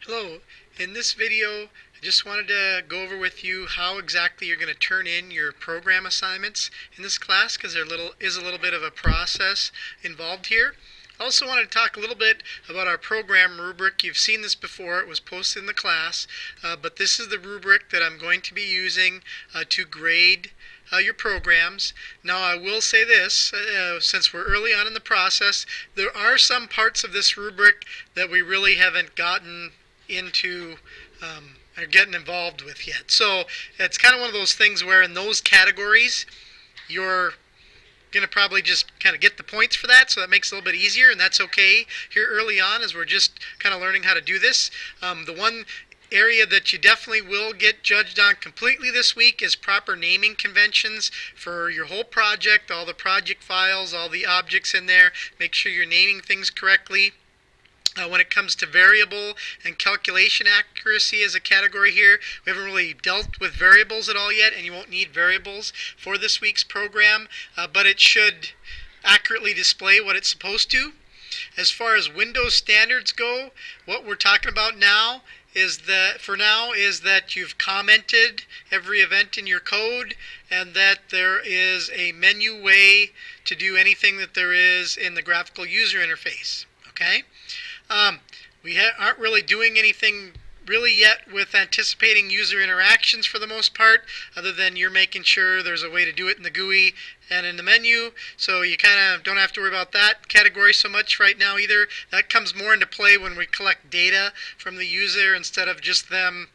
Hello, in this video I just wanted to go over with you how exactly you're going to turn in your program assignments in this class, because there is a little bit of a process involved here. I also wanted to talk a little bit about our program rubric. You've seen this before, it was posted in the class, but this is the rubric that I'm going to be using to grade your programs. Now I will say this, since we're early on in the process, there are some parts of this rubric that we really haven't gotten into or getting involved with yet. So it's kind of one of those things where in those categories you're going to probably just kind of get the points for that, so that makes it a little bit easier, and that's okay here early on as we're just kind of learning how to do this. The one area that you definitely will get judged on completely this week is proper naming conventions for your whole project, all the project files, all the objects in there. Make sure you're naming things correctly. When it comes to variable and calculation accuracy as a category here, we haven't really dealt with variables at all yet, and you won't need variables for this week's program, but it should accurately display what it's supposed to. As far as Windows standards go, what we're talking about now is that you've commented every event in your code, and that there is a menu way to do anything that there is in the graphical user interface. Okay? We aren't really doing anything really yet with anticipating user interactions for the most part, other than you're making sure there's a way to do it in the GUI and in the menu, so you kind of don't have to worry about that category so much right now either. That comes more into play when we collect data from the user instead of just them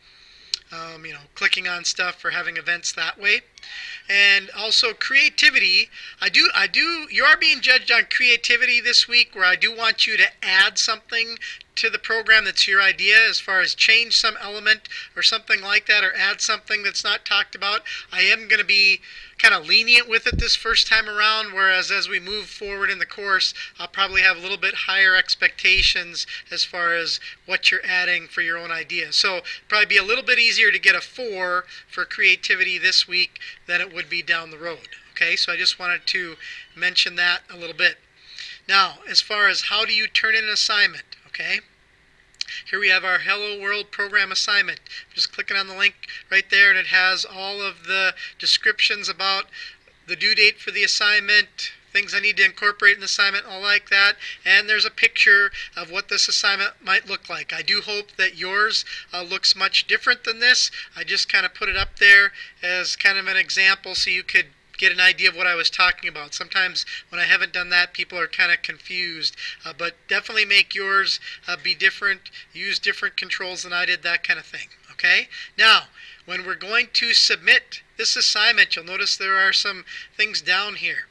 clicking on stuff or having events that way. And also creativity. You are being judged on creativity this week, where I do want you to add something to the program that's your idea, as far as change some element or something like that, or add something that's not talked about. I am going to be kind of lenient with it this first time around, whereas as we move forward in the course, I'll probably have a little bit higher expectations as far as what you're adding for your own idea. So probably be a little bit easier to get a 4 for creativity this week than it would be down the road. Okay, so I just wanted to mention that a little bit. Now, as far as how do you turn in an assignment, okay? Here we have our Hello World program assignment. I'm just clicking on the link right there, and it has all of the descriptions about the due date for the assignment, things I need to incorporate in the assignment, all like that. And there's a picture of what this assignment might look like. I do hope that yours looks much different than this. I just kind of put it up there as kind of an example so you could get an idea of what I was talking about. Sometimes when I haven't done that, people are kind of confused, but definitely make yours be different, use different controls than I did, that kind of thing. Okay? Now, when we're going to submit this assignment, you'll notice there are some things down here.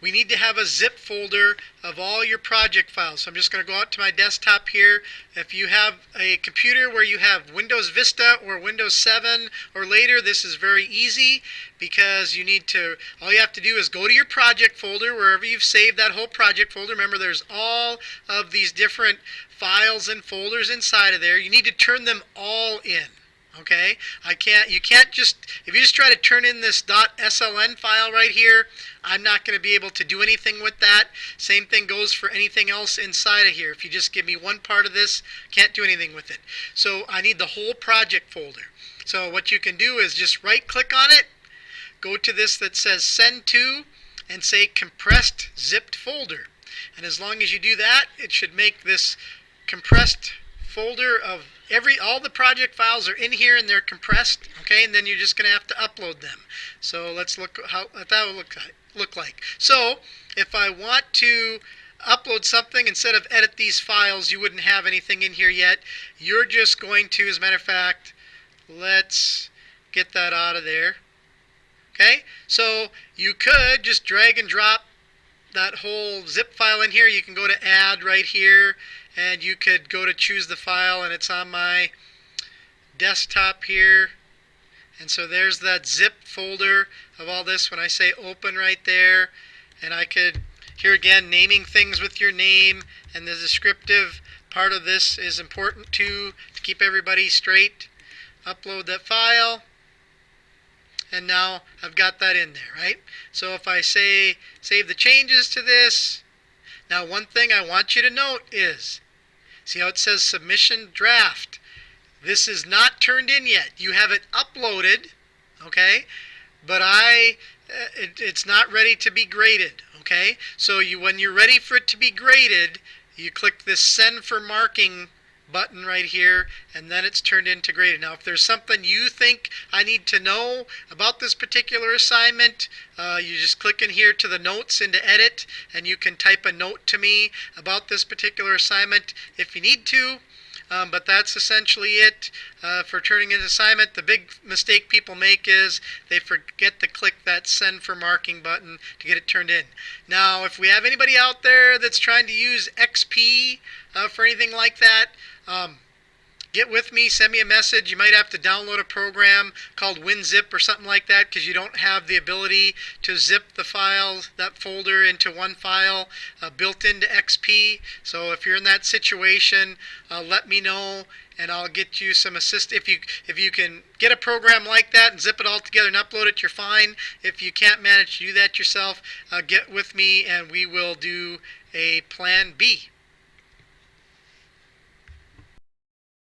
We need to have a zip folder of all your project files. So I'm just going to go out to my desktop here. If you have a computer where you have Windows Vista or Windows 7 or later, this is very easy, because all you have to do is go to your project folder, wherever you've saved that whole project folder. Remember, there's all of these different files and folders inside of there. You need to turn them all in. Okay? You can't just, if you just try to turn in this .sln file right here, I'm not going to be able to do anything with that. Same thing goes for anything else inside of here. If you just give me one part of this, can't do anything with it. So I need the whole project folder. So what you can do is just right click on it, go to this that says send to, and say compressed zipped folder. And as long as you do that, it should make this compressed folder of all the project files are in here, and they're compressed. Okay, and then you're just going to have to upload them. So let's look what that will look like. So if I want to upload something, instead of edit these files, you wouldn't have anything in here yet. You're just going to, as a matter of fact, let's get that out of there. Okay, so you could just drag and drop that whole zip file in here. You can go to add right here, and you could go to choose the file, and it's on my desktop here. And so there's that zip folder of all this when I say open right there. And I could, here again, naming things with your name, and the descriptive part of this is important too, to keep everybody straight. Upload that file, and now I've got that in there, right? So if I say save the changes to this, now one thing I want you to note is See how it says submission draft? This is not turned in yet. You have it uploaded, okay? But it's not ready to be graded, okay? So when you're ready for it to be graded, you click this Send for Marking button right here, and then it's turned into graded. Now, if there's something you think I need to know about this particular assignment, you just click in here to the notes into edit, and you can type a note to me about this particular assignment if you need to. But that's essentially it for turning in an assignment. The big mistake people make is they forget to click that Send for Marking button to get it turned in. Now, if we have anybody out there that's trying to use XP for anything like that, get with me, send me a message. You might have to download a program called WinZip or something like that because you don't have the ability to zip the files, that folder, into one file built into XP. So if you're in that situation, let me know and I'll get you some assist. If you can get a program like that and zip it all together and upload it, you're fine. If you can't manage to do that yourself, get with me and we will do a plan B.